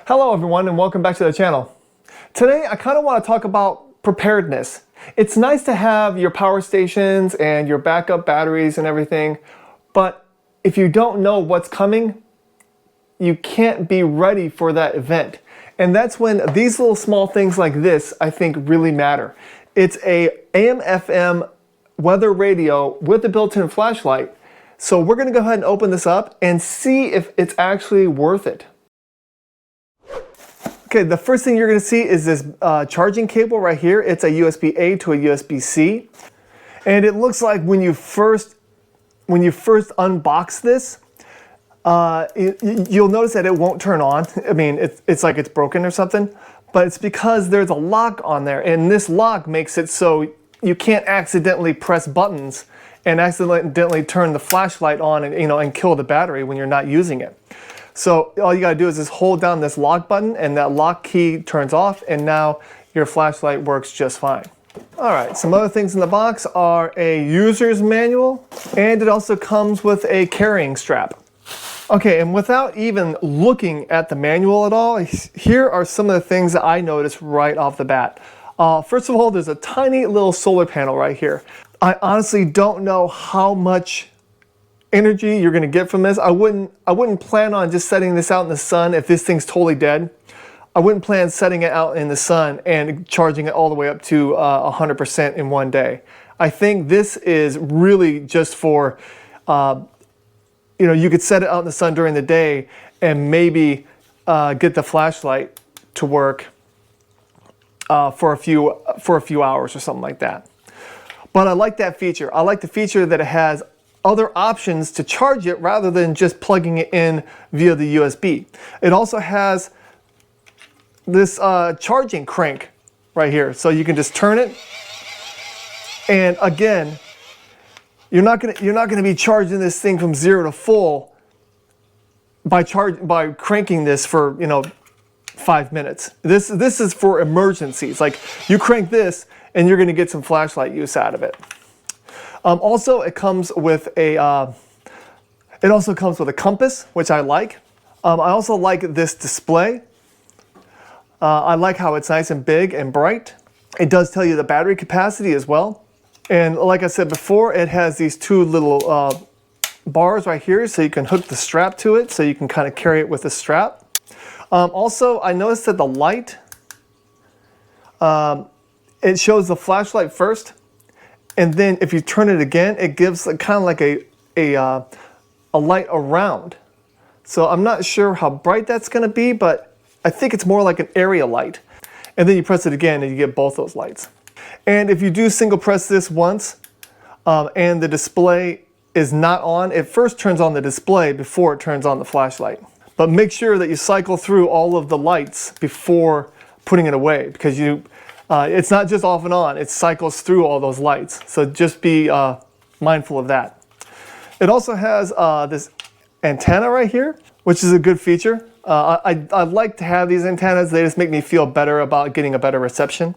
Hello everyone and welcome back to the channel. Today I kind of want to talk about preparedness. It's nice to have your power stations and your backup batteries and everything, but if you don't know what's coming, you can't be ready for that event. And that's when these little small things like this I think really matter. It's a AM/FM weather radio with a built-in flashlight. So we're going to go ahead and open this up and see if it's actually worth it. Okay, the first thing you're going to see is this charging cable right here. It's a USB-A to a USB-C. And it looks like when you first unbox this, you'll notice that it won't turn on. I mean, it's like it's broken or something. But it's because there's a lock on there. And this lock makes it so you can't accidentally press buttons and accidentally turn the flashlight on and kill the battery when you're not using it. So all you gotta do is just hold down this lock button and that lock key turns off and now your flashlight works just fine. All right, some other things in the box are a user's manual and it also comes with a carrying strap. Okay, and without even looking at the manual at all, here are some of the things that I noticed right off the bat. First of all, there's a tiny little solar panel right here. I honestly don't know how much energy you're going to get from this. I wouldn't plan on just setting this out in the sun if this thing's totally dead. I wouldn't plan setting it out in the sun and charging it all the way up to 100% in one day. I think this is really just for, you could set it out in the sun during the day and maybe get the flashlight to work for a few hours or something like that. But I like that feature. I like the feature that it has other options to charge it rather than just plugging it in via the USB. It also has this charging crank right here, so you can just turn it. And again, you're not gonna be charging this thing from 0 to full by cranking this for 5 minutes. This is for emergencies. Like you crank this and you're gonna get some flashlight use out of it. Also, it comes with a compass, which I like. I also like this display. I like how it's nice and big and bright. It does tell you the battery capacity as well. And like I said before, it has these two little bars right here, so you can hook the strap to it, so you can kind of carry it with a strap. Also, I noticed that the light, it shows the flashlight first. And then if you turn it again, it gives kind of like a light around. So I'm not sure how bright that's going to be, but I think it's more like an area light. And then you press it again and you get both those lights. And if you do single press this once and the display is not on, it first turns on the display before it turns on the flashlight. But make sure that you cycle through all of the lights before putting it away, because it's not just off and on, it cycles through all those lights. So just be mindful of that. It also has this antenna right here, which is a good feature. I like to have these antennas. They just make me feel better about getting a better reception.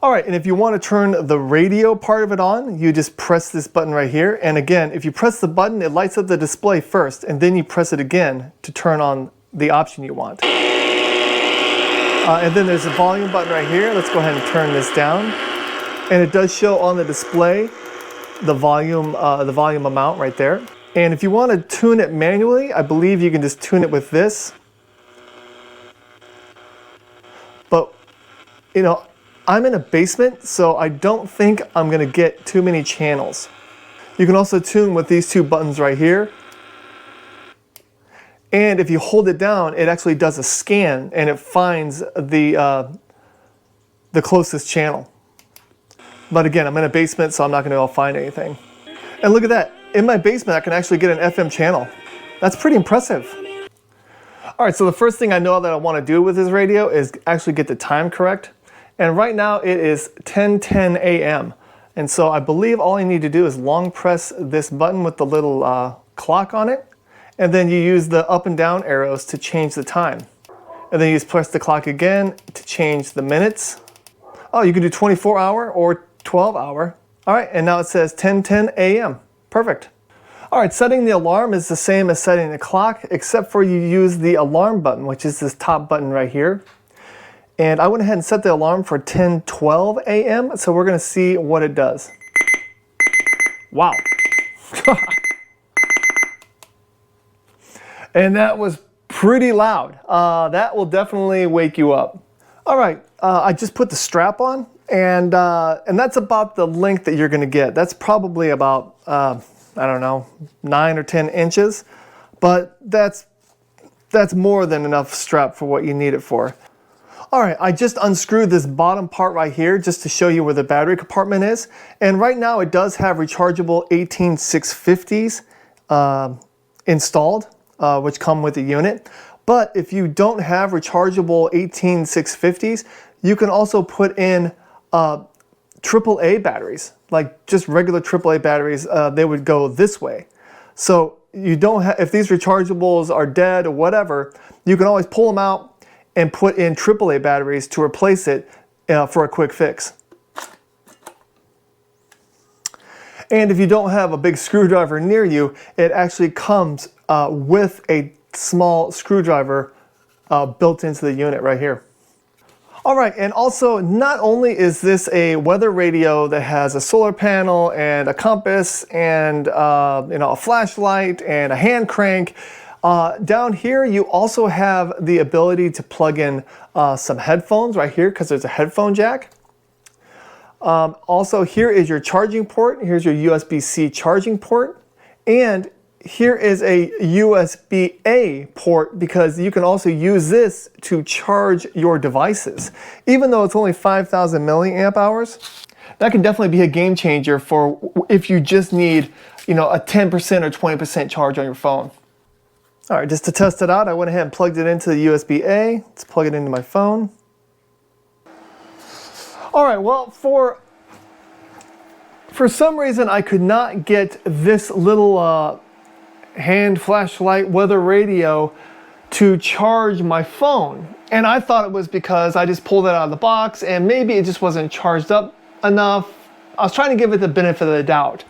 All right, and if you want to turn the radio part of it on, you just press this button right here. And again, if you press the button, it lights up the display first, and then you press it again to turn on the option you want. And then there's a volume button right here. Let's go ahead and turn this down. And it does show on the display the volume amount right there. And if you want to tune it manually, I believe you can just tune it with this. But, I'm in a basement, so I don't think I'm going to get too many channels. You can also tune with these two buttons right here. And if you hold it down, it actually does a scan and it finds the closest channel. But again, I'm in a basement, so I'm not going to be able to find anything. And look at that. In my basement, I can actually get an FM channel. That's pretty impressive. All right, so the first thing I know that I want to do with this radio is actually get the time correct. And right now it is 10:10 a.m. And so I believe all you need to do is long press this button with the little clock on it. And then you use the up and down arrows to change the time. And then you just press the clock again to change the minutes. Oh, you can do 24-hour or 12-hour. All right, and now it says 10:10 a.m. Perfect. All right, setting the alarm is the same as setting the clock, except for you use the alarm button, which is this top button right here. And I went ahead and set the alarm for 10:12 a.m., so we're gonna see what it does. Wow. And that was pretty loud. That will definitely wake you up. All right, I just put the strap on, and that's about the length that you're gonna get. That's probably about, I don't know, 9 or 10 inches, but that's more than enough strap for what you need it for. All right, I just unscrewed this bottom part right here just to show you where the battery compartment is. And right now it does have rechargeable 18650s installed, which come with the unit. But if you don't have rechargeable 18650s, you can also put in AAA batteries, like just regular AAA batteries. They would go this way. So you don't have, if these rechargeables are dead or whatever, you can always pull them out and put in AAA batteries to replace it for a quick fix. And if you don't have a big screwdriver near you, it actually comes with a small screwdriver built into the unit right here. All right, and also not only is this a weather radio that has a solar panel and a compass and a flashlight and a hand crank, down here you also have the ability to plug in some headphones right here because there's a headphone jack. Also here is your charging port. Here's your USB-C charging port, and here is a USB-A port because you can also use this to charge your devices. Even though it's only 5,000 milliamp hours, that can definitely be a game changer for if you just need, a 10% or 20% charge on your phone. All right, just to test it out, I went ahead and plugged it into the USB-A. Let's plug it into my phone. All right, well, for some reason, I could not get this little hand flashlight weather radio to charge my phone. And I thought it was because I just pulled it out of the box and maybe it just wasn't charged up enough. I was trying to give it the benefit of the doubt.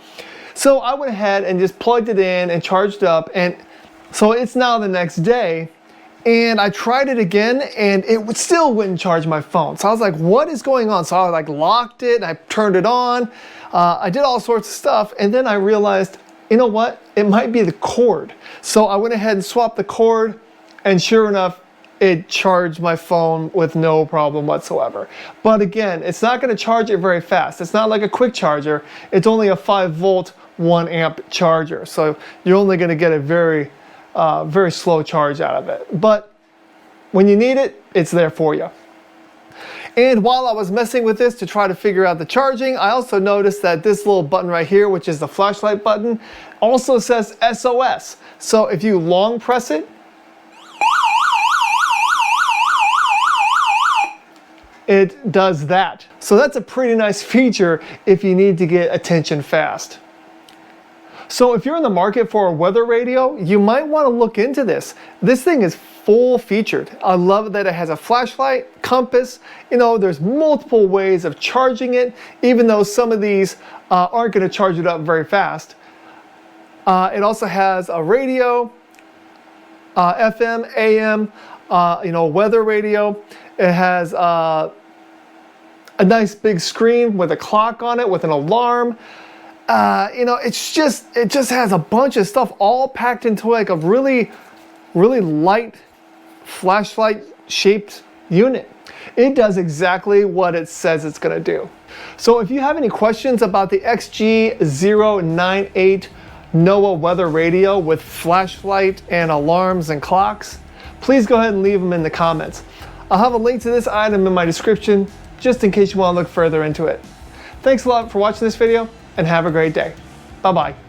So I went ahead and just plugged it in and charged up, and so it's now the next day, and I tried it again and it still wouldn't charge my phone. So I was like, what is going on? So I locked it, I turned it on, I did all sorts of stuff, and then I realized, you know what? It might be the cord. So I went ahead and swapped the cord, and sure enough, it charged my phone with no problem whatsoever. But again, it's not gonna charge it very fast. It's not like a quick charger. It's only a 5-volt, 1 amp charger. So you're only gonna get a very slow charge out of it. But when you need it, it's there for you. And while I was messing with this to try to figure out the charging, I also noticed that this little button right here, which is the flashlight button, also says SOS. So if you long press it, it does that. So that's a pretty nice feature if you need to get attention fast. So if you're in the market for a weather radio, you might want to look into this. This thing is full featured. I love that it has a flashlight, compass, there's multiple ways of charging it, even though some of these aren't going to charge it up very fast. It also has a radio, FM, AM, weather radio. It has a nice big screen with a clock on it with an alarm. It just has a bunch of stuff all packed into like a really light flashlight shaped unit. It does exactly what it says it's going to do. So if you have any questions about the XG-098 NOAA Weather Radio with flashlight and alarms and clocks, please go ahead and leave them in the comments. I'll have a link to this item in my description just in case you want to look further into it. Thanks a lot for watching this video, and have a great day. Bye-bye.